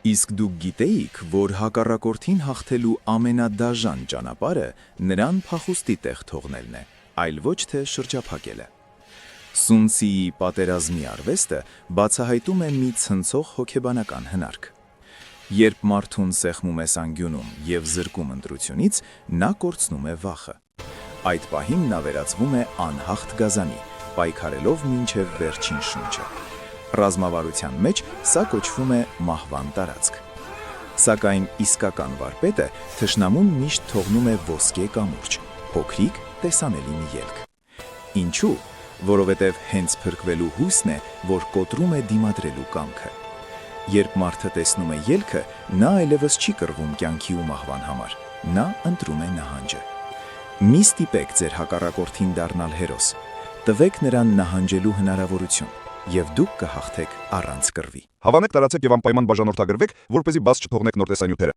Իսկ դուք գիտեիք, որ հակառակորդին հաղթելու ամենադաժան ճանապարհը նրան փախուստի տեղ թողնելն է, այլ ոչ թե շրջափակելը։ Սուն Ցիի պատերազմի արվեստը բացահայտում է մի ցնցող հոգեբանական հնարք։ Երբ մարդուն սեղմում է սանգյունում և զրկում ընտրությունից, նա կորցնում է վախը։ Այդ պահին նա վերածվում է անհաղթ գազանի, պայքարելով մինչև վերջին շունչը։ Ռազմավարության մեջ սա կոչվում է մահվան տարածք։ Սակայն իսկական վարպետը թշնամուն միշտ թողնում է ոսկե կամուրջ, փոքրիկ տեսանելի մի ելք։ Ինչու՞։ Որովհետև հենց փրկվելու հույսն է, որ կոտրում է դիմադրելու կամքը։ Երբ մարդը տեսնում է ելքը, նա այլևս չի կռվում կյանքի ու մահվան համար, նա ընտրում է նահանջը։ Մի ստիպեք ձեր հակառակորդին դառնալ հերոս, տվեք նրան նահանջելու հնարավորություն, և դուք կհաղթեք առանց կռվի։ Հավանեք, տարածեք և անպայման բաժանորդագրվեք, որպեսզի բաց չթողնեք նոր տեսանյութերը։